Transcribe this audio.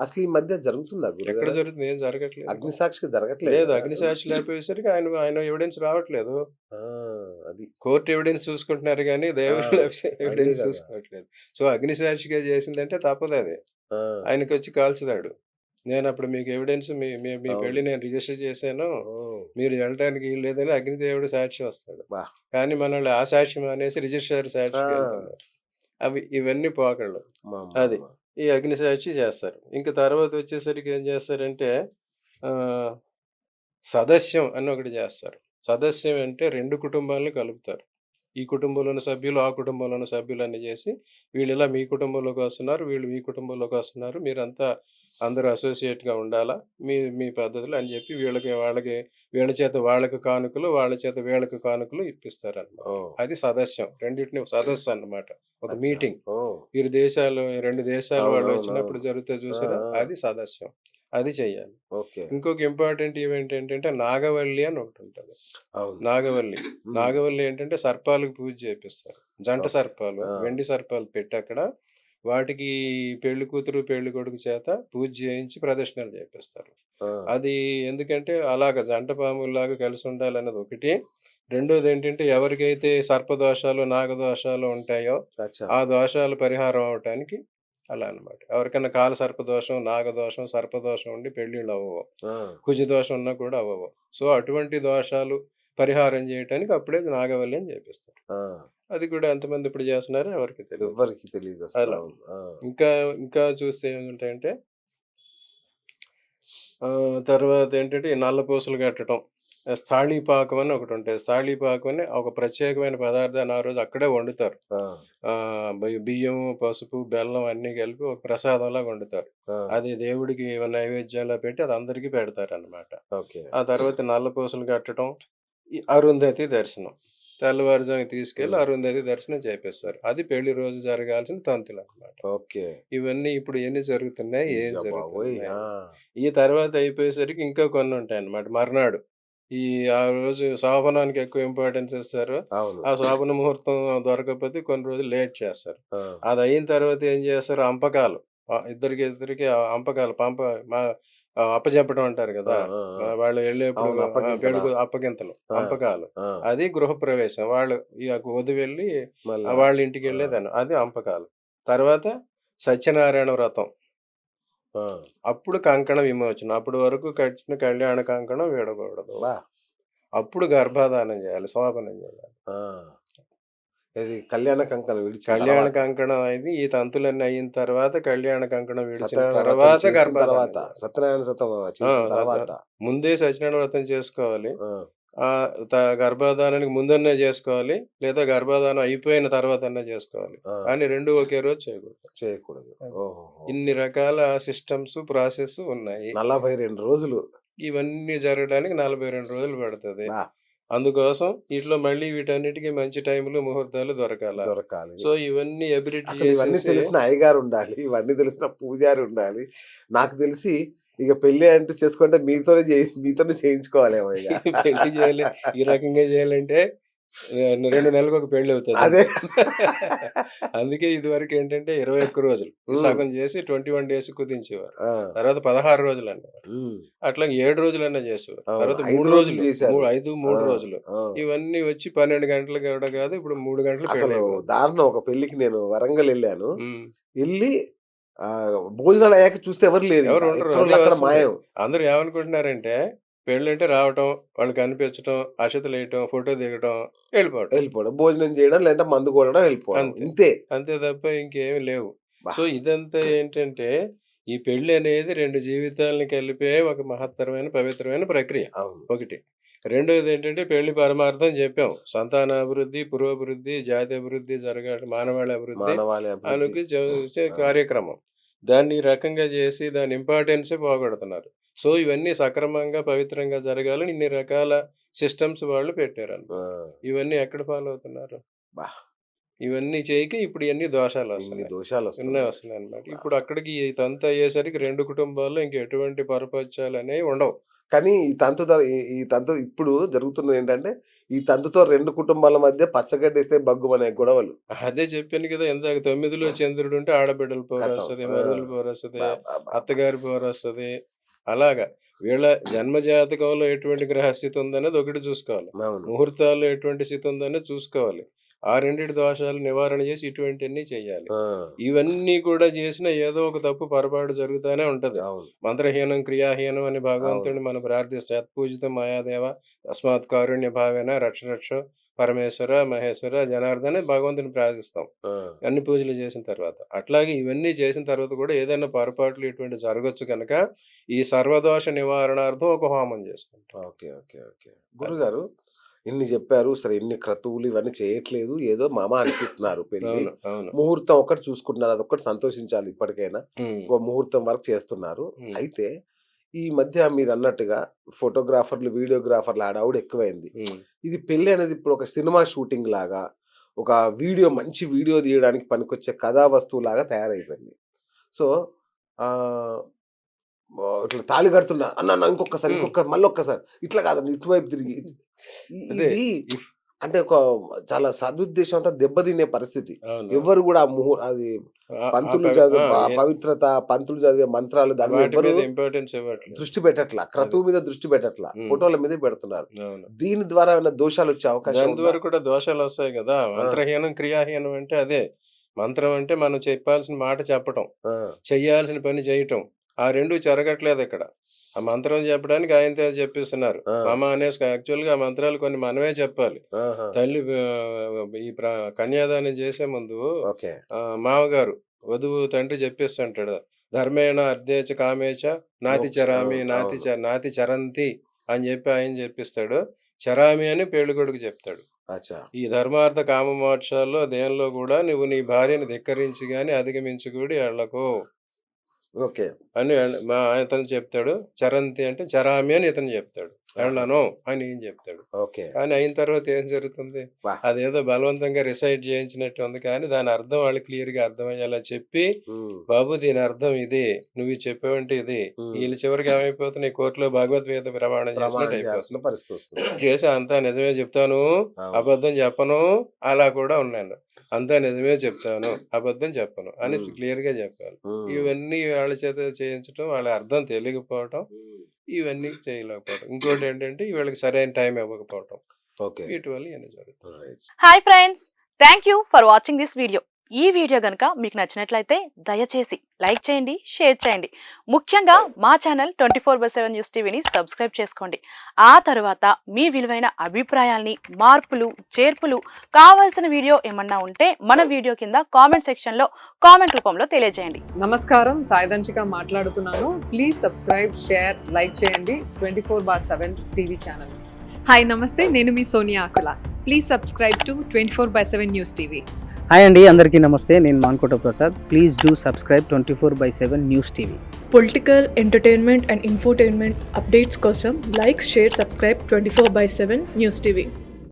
అసలు ఈ మధ్య జరుగుతుందా ఎక్కడ గురుగారు అది? జరుగుతుంది? ఏం జరగట్లేదు. అగ్నిసాక్షికి జరగట్లేదు లేదు. గదా! అగ్నిసాక్షి లేకపోయేసరికి ఆయన ఆయన ఎవిడెన్స్ రావట్లేదు. ఆ! అది. కోర్ట్ ఎవిడెన్స్ చూసుకుంటున్నారు గానీ, ఆ! అదే ఎవిడెన్స్ గదా! చూసుకోవట్లేదు. సో, అగ్నిసాక్షిగా చేసిందంటే తప్పదది. ఆ! ఆయనకొచ్చి కాల్చుతాడు. నేనప్పుడు మీకు ఎవిడెన్స్ మీ మీ మీ అవును. పెళ్లి నేను రిజిస్టర్ చేశాను. ఓహ్! మీరు వెళ్ళటానికి వీల్లేదని అగ్నిదేవుడు సాక్షి వస్తాడు. అబ్బా! కానీ మనోళ్ళు ఆ సాక్షి మానేసి రిజిస్టర్ సాక్షికి ఆ! వెళ్తున్నారు. ఇవన్నీ పోకడలు. అది. అమ్మమ్మమ్మ! ఈ అగ్నిసాక్షి చేస్తారు. ఇంక తర్వాతొచ్చేసరికి ఏం చేస్తారంటే ఆహ్, సదస్యం అని ఒకటి చేస్తారు. సదస్యం అంటే 2 కుటుంబాలను కలుపుతారు. ఈ కుటుంబంలోని సభ్యులు, ఆ కుటుంబంలోని సభ్యులని చేసి, వీళ్ళిలా మీ కుటుంబంలోకి వస్తున్నారు, వీళ్ళు మీ కుటుంబంలోకి వస్తున్నారు. మీరంతా అందరూ అసోసియేట్‌గా ఉండాలా. మీ మీ పద్ధతులు అని చెప్పి వీళ్ళకి, వాళ్ళకి వీళ్ళ చేత వాళ్ళకి కానుకలు, వాళ్ళ చేత వీళ్ళకి కానుకలు ఇప్పిస్తారనమాట. ఓహ్! అది సదస్యం. రెండిటిని సదస్సు అన్నమాట. ఒక అచ్చా! మీటింగ్. ఓహ్! 2 దేశాల వాళ్ళు వచ్చినప్పుడు అవునవునవును. జరుగుతది ఆ! చూసారా? ఆ! అది సదస్యం. అది చెయ్యాలి. ఓకే. ఇంకొక ఇంపార్టెంట్ ఈవెంట్ ఏంటంటే నాగవల్లి అని ఒకటుంటది. అవును. నాగవల్లి. హ్మ్. నాగవల్లి ఏంటంటే సర్పాలకు పూజ చేపిస్తారు. జంట ఓకే. సర్పాలు, ఆ! వెండి సర్పాలు పెట్టి అక్కడ వాటికి పెళ్లి కూతురు, పెళ్లి కొడుకు చేత పూజ చేయించి ప్రదక్షిణలు చేపిస్తారు. ఆ! అది ఎందుకంటే అలాగ జంట పాముల్లాగా కలిసి ఉండాలన్నది ఒకటి. రెండోదేంటంటే ఎవరికైతే సర్పదోషాలు, నాగదోషాలు ఉంటాయో అచ్చా! ఆ దోషాలు పరిహారం అవ్వటానికి అలా అన్నమాట. ఎవరికైనా కాల సర్పదోషం, నాగదోషం, సర్పదోషం ఉండి పెళ్ళిళ్ళు అవ్వవు. ఆ! కుజదోషం ఉన్నా కూడా అవ్వవు. సో, అటువంటి దోషాలు పరిహారం చేయటానికి అప్పుడే నాగవల్లి అని చేపిస్తారు. ఆ! అది కూడా ఎంతమంది ఇప్పుడు చేస్తున్నారో ఎవరికీ తెలీదు. ఎవ్వరికీ తెలీదసలు. అలా. అవును. ఆ! ఇంకా ఇంకా చూస్తే ఏముంటాయంటే తర్వాతేంటంటే ఈ నల్ల పూసలు కట్టటం. స్థాళీపాకం అని ఒకటుంటాయి. స్థాళీపాకం అని ఒక ప్రత్యేకమైన పదార్థాన్ని ఆ రోజు అక్కడే వండుతారు. ఆ! బియ్యం, పసుపు, బెల్లం అన్నీ కలిపి ఒక ప్రసాదంలాగా వండుతారు. ఆ! అది దేవుడికి నైవేద్యంలా పెట్టి అది అందరికీ పెడతారనమాట. ఓకే. ఆ తర్వాత నల్ల పూసలు కట్టటం, ఈ అరుంధతి దర్శనం. తెల్లవారుజామున తీసుకెళ్ళి హ్మ్. అరుంధతి దర్శనం చేపిస్తారు. అది పెళ్లి రోజు జరగాల్సిన తంతులనమాట. ఓకే. ఇవన్నీ ఇప్పుడు ఎన్ని జరుగుతున్నాయి? ఏం అయ్య బాబోయ్! జరుగుతున్నాయి? ఆ! ఈ తర్వాత అయిపోయేసరికి ఇంకా కొన్నుంటాయన్నమాట. మర్నాడు ఈ ఆ రోజు శోభనానికి ఎక్కువ ఇంపార్టెన్స్ ఇస్తారు. అవును. ఆ శోభన ముహూర్తం దొరకకపోతే కొన్ని రోజులు లేట్ చేస్తారు. ఆ! అదయిన తర్వాత ఏం చేస్తారు అంపకాలు. ఇద్దరికి అంపకాలు మా అప్పజెప్పడం అంటారు ఆ! గదా! ఆ! ఆ! వాళ్ళు ఎళ్ళేప్పుడు అవును. అప్పగింతలా. పెళ్ళికూతురు అప్పగింతలు, ఆ! అంపకాలు. ఆ! అది గృహప్రవేశం. వాళ్ళు వధువు వెళ్ళి మళ్ళా వాళ్ళ ఆ! ఇంటికెళ్ళేదాన్ని. అది అంపకాలు. తర్వాత సత్యనారాయణ వ్రతం. ఆ! అప్పుడు కంకణ విమోచనం. అప్పటి వరకు కట్టిన కళ్యాణ కంకణం విడకూడదు. అబ్బా! అప్పుడు గర్భాధానం జేయాలి. శోభనం జేయాలి. ఆ! ఇది కళ్యాణ కంకణం విడిచిన కళ్యాణ తర్వాత. కంకణం అయింది. ఈ తంతులన్నీ అయిన తర్వాత కళ్యాణ కంకణం విడిచిన సత్యనారాయణ వ్రతం తర్వాత చేసిన గర్భాధానం తర్వాత. జేయాలి. సత్యనారాయణ వ్రతం ఆ! చేసిన తర్వాత. ముందే సత్యనారాయణ వ్రతం చేసుకోవాలి. ఆ! ఆహ్, గర్భాధానానికి ముందన్నా జేసుకోవాలి. లేదా గర్భాధానం అయిపోయిన తర్వాతన్నా జేసుకోవాలి. ఆ! కానీ 2 ఒకే రోజు చేయకూడదు. చేయకూడదు. అది. ఓహోహో! ఓకే. ఇన్ని రకాల సిస్టమ్స్, ప్రాసెస్ ఉన్నాయి. 42 రోజులు. ఇవన్నీ జరగడానికి 42 రోజులు పడతది. అబ్బా! అందుకోసం ఈటిలో మళ్ళీ వీటన్నిటికి మంచి టైములు, ముహూర్తాలు దొరకాల. దొరకాలి. సో, ఇవన్నీ ఎబిలిటీ అసలు ఇవన్నీ చేసేసి తెలిసిన అయ్యగారుండాలి. ఇవన్నీ తెలిసిన పూజారి ఉండాలి. నాకు తెలిసి ఇక పెళ్లి అంటే చేసుకుంటే మీతోనే చేయించుకోవాలేమో ఇగ. పెళ్లి చేయాలి. ఈ రకంగా చేయాలంటే 2 నెలలకొక పెళ్ళవుతదంతే. అదే. అందుకే ఇదివరకేంటంటే 21 రోజులు. ఈ హ్మ్. సగం చేసి 21 డేస్ కుదించేవారు. ఆ! తర్వాత 16 రోజులనేవారు. హ్మ్. అట్లాగే 7 రోజులన్నా చేసేవారు. అవును. తర్వాత 5 3 రోజులు రోజులు. చేశారు. 5, ఆ! 3 రోజులు. ఆ! ఇవన్నీ వచ్చి 12 గంటలు కూడా కాదు. ఇప్పుడు 3 గంటలు అసలు పెళ్లయిపోతుంది. దారుణం. ఒక పెళ్ళికి నేను వరంగల్ ఎళ్ళాను. హ్మ్. ఎళ్లి భోజనాలయ్యాక చూస్తే ఎవరు లేరింక. ఎవరు ఉండరు. అదే ఎక్కడోళ్ళు అక్కడ వస్తుంది. మాయం. అందరూ ఏమనుకుంటున్నారంటే, పెళ్ళంటే రావటం, వాళ్ళు కనిపించటం, అక్షతలేయటం, ఫోటో దిగటం, ఎళ్ళిపోవటం. ఎళ్ళిపోవడం. భోజనం చేయడం, లేదంటే మందు కొట్టడం, ఎళ్ళిపోవడం. అంతే. ఇంతే. అంతే తప్ప ఇంకేమి లేవు. అబ్బా! సో, ఇదంతా ఏంటంటే, ఈ పెళ్లి అనేది 2 జీవితాలను కలిపే ఒక మహత్తరమైన, పవిత్రమైన ప్రక్రియ. అవును. ఒకటి. రెండోదేంటంటే పెళ్లి పరమార్థం చెప్పాం. సంతానాభివృద్ధి, పురోభివృద్ధి, జాతి అభివృద్ధి జరగాలి, మానవాళి అభివృద్ధి మానవాళి అభివృద్ధి. అనుకు చేసే ఆ! కార్యక్రమం. దాన్ని ఈ రకంగా చేసి దాని ఇంపార్టెన్సే పోగొడుతున్నారు. సో, ఇవన్నీ సక్రమంగా, పవిత్రంగా జరగాలని ఇన్ని రకాల సిస్టమ్స్ వాళ్ళు ఆ! పెట్టారన్నమాట. ఇవన్నీ ఎక్కడ ఫాలో అవుతున్నారు? అబ్బా! ఇవన్నీ చేయక ఇప్పుడు ఇవన్నీ దోషాలు ఇన్ని వస్తున్నాయి. దోషాలు ఉన్నాయి వస్తున్నాయి. వస్తున్నాయి అనమాట. ఇప్పుడు అక్కడికి ఈ తంతు అయ్యేసరికి 2 కుటుంబాల్లో ఇంక ఎటువంటి పొరపచ్చాలనేవి ఉండవు. కానీ ఈ తంతు ఇప్పుడు జరుగుతున్నది ఏంటంటే, ఈ తంతుతో 2 కుటుంబాల మధ్య పచ్చగడ్డేస్తే బగ్గుమనే గొడవలు. అదే చెప్పాను కదా! ఇందాక 9లో చంద్రుడుంటే ఆడబిడ్డల కథం. పోరొస్తది, మరుదుల పోరొస్తది, అబ్బబ్బబ్బా! అత్తగారి పోరొస్తది. అలాగా వీళ్ళ జన్మ జాతకంలో ఎటువంటి గ్రహస్థితి ఉందనేది ఒకటి చూసుకోవాలి. అవును. ముహూర్తాల్లో ఎటువంటి స్థితి ఉందనేది చూసుకోవాలి. ఆ రెండిటి దోషాలు నివారణ చేసి ఇటువంటివన్నీ చెయ్యాలి. ఆ! ఇవన్నీ కూడా చేసినా ఏదో ఒక తప్పు పొరపాటు జరుగుతానే ఉంటది. అవును. మంత్రహీనం, క్రియాహీనం అని అవును. భగవంతుడిని మనం ప్రార్థిస్తే యత్పూజితం మాయాదేవ తస్మాత్ కారుణ్య భావేన రక్ష రక్ష పరమేశ్వర, మహేశ్వర, జనార్దన్ అని భగవంతుని ప్రార్థిస్తాం. ఆ! అన్ని పూజలు చేసిన తర్వాత. అట్లాగే ఇవన్నీ చేసిన తర్వాత కూడా ఏదైనా పొరపాట్లు ఇటువంటివి జరగొచ్చు కనుక ఈ సర్వదోష నివారణార్థం ఒక హోమం చేసుకుంటాం. ఓకే. ఓకే. ఓకే. అది. గురుగారు ఇన్ని చెప్పారు. సరే ఇన్ని క్రతువులు ఇవన్నీ చేయట్లేదు. ఏదో మామ అనిపిస్తున్నారు పెళ్లి. అవును. అవును. ముహూర్తం ఒక్కటి చూసుకుంటున్నారు. అదొక్కటి సంతోషించాలి ఇప్పటికైనా. హ్మ్. ఒక ముహూర్తం వరకు చేస్తున్నారు. హ్మ్. అయితే ఈ మధ్య మీరన్నట్టుగా ఫోటోగ్రాఫర్లు, వీడియోగ్రాఫర్ల హడావుడి ఎక్కువైంది. హ్మ్. ఇది పెళ్లి అనేది ఇప్పుడు ఒక సినిమా షూటింగ్ లాగా, ఒక మంచి వీడియో తీయడానికి పనికొచ్చే కథా వస్తువులాగా తయారైపోయింది. సో, ఆహ్, ఇట్లా తాళి కడుతున్నా, అన్న ఇంకొక్కసారి, హ్మ్. మళ్ళొక్కసారి ఇట్లా కాదండి ఇటువైపు తిరిగి అదే. ఇది ఇఫ్ అంటే ఒక చాలా సదుద్దేశం అంతా దెబ్బతినే పరిస్థితి. అవునవును. ఎవ్వరు కూడా అది ఆ పంతులు పవి చదివే ఆ! పవిత్రత, పంతులు చదివే మంత్రాలు దాని మీద వాటి ఎవ్వరు మీద ఇంపార్టెన్స్ ఇవ్వట్లేదు. దృష్టి పెట్టట్లా. అది. క్రతువు మీద దృష్టి పెట్టట్లా. హ్మ్. ఫోటోల మీదే పెడుతున్నారు. అవును. దీని ద్వారా ఏమైనా దోషాలొచ్చే అవకాశం దాని ఉందా? ద్వారా కూడా దోషాలొస్తాయి గదా! ఆ! మంత్రహీనం, క్రియాహీనం అంటే అదే. మంత్రం అంటే మనం చెప్పాల్సిన మాట చెప్పటం. ఆ! చెయ్యాల్సిన పని చేయటం. ఆ 2 జరగట్లేదిక్కడ. ఆ మంత్రం చెప్పడానికి ఆయనతో చెప్పిస్తున్నారు. ఆ! మమ అనేసి యాక్చువల్‌గా ఆ మంత్రాలు కొన్ని మనమే చెప్పాలి. ఆహా! తల్లి ఈ కన్యాదానం చేసే ముందు ఓకే. మామగారు వధువు తండ్రి చెప్పేస్తుంటాడు. ధర్మేణ అర్ధేచ కామేచ నాతి మోక్ష చరామి అవును. అవును. నాతి చరంతి అని చెప్పి ఆయన చెప్పిస్తాడు. చరామి అని పెళ్ళికొడుకు చెప్తాడు. అచ్చా! ఈ ధర్మార్థ కామ మోక్షాల్లో దేనిలో కూడా నువ్వు నీ భార్యని ధిక్కరించి గాని అధిగమించి కూడి ఎళ్ళకు ఓకే. అని ఇతను చెప్తాడు. చరంతి అంటే చరామి అని ఇతను చెప్తాడు. ఆహా! ఎళ్ళను అని ఈయన చెప్తాడు. ఓకే. కానీ అయిన తర్వాత ఏం జరుగుతుంది? వాహ్! అదేదో బలవంతంగా రిసైట్ చేయించినట్టు ఉంది కానీ దాని అర్థం వాళ్ళకి క్లియర్‌గా అర్థమయ్యేలా చెప్పి, హ్మ్. బాబు దీని అర్థం ఇది. నువ్వు ఇది చెప్పావంటే ఇది. హ్మ్. ఈళ్ళు చివరికి ఏమైపోతున్నాయి కోర్టులో భగవద్గీత ప్రమాణం చేసినట్టు ప్రమాణం అయిపోతుంది. చేయాల్సిన పరిస్థితి వస్తుంది. చేసి అంతా నిజమే చెప్తాను, అవును. అబద్ధం చెప్పను అలా కూడా ఉన్నాను. అంతా నిజమే చెప్తాను, అబద్ధం చెప్పను అని హ్మ్. క్లియర్‌గా చెప్పాలి. హ్మ్. ఇవన్నీ వాళ్ళ చేత చేయించటం, వాళ్ళ అర్థం తెలియకపోవటం, హ్మ్. ఇవన్నీ చేయలేకపోవడం. ఇంకోటేంటంటే వీళ్ళకి సరైన టైం ఇవ్వకపోవటం. ఓకే. వీటి వల్ల ఇవన్నీ జరుగుతాయి. Right. Hi friends, thank you for watching this video. ఈ వీడియో గనుక మీకు నచ్చినట్లయితే దయచేసి లైక్ చేయండి, షేర్ చేయండి. ముఖ్యంగా మా ఛానల్ 24/7 న్యూస్ టీవీని సబ్స్క్రైబ్ చేసుకోండి. ఆ తర్వాత మీ విలువైన అభిప్రాయాల్ని, మార్పులు, చేర్పులు, కావాల్సిన వీడియో ఏమన్నా ఉంటే మన వీడియో కింద కామెంట్ సెక్షన్లో కామెంట్ రూపంలో తెలియజేయండి. నమస్కారం, సాయిదంచిక మాట్లాడుతున్నాను. ప్లీజ్ సబ్స్క్రైబ్, షేర్, లైక్ చేయండి 24/7 టీవీ ఛానల్. హాయ్ నమస్తే, నేను మీ Sonia Akula. Please subscribe to 24/7 news TV. Hi అండి, అందరికీ నమస్తే. నేను Mankota Prasad. Please do subscribe 24/7 news TV. Political, entertainment and infotainment updates కోసం like, share, subscribe 24/7 news TV.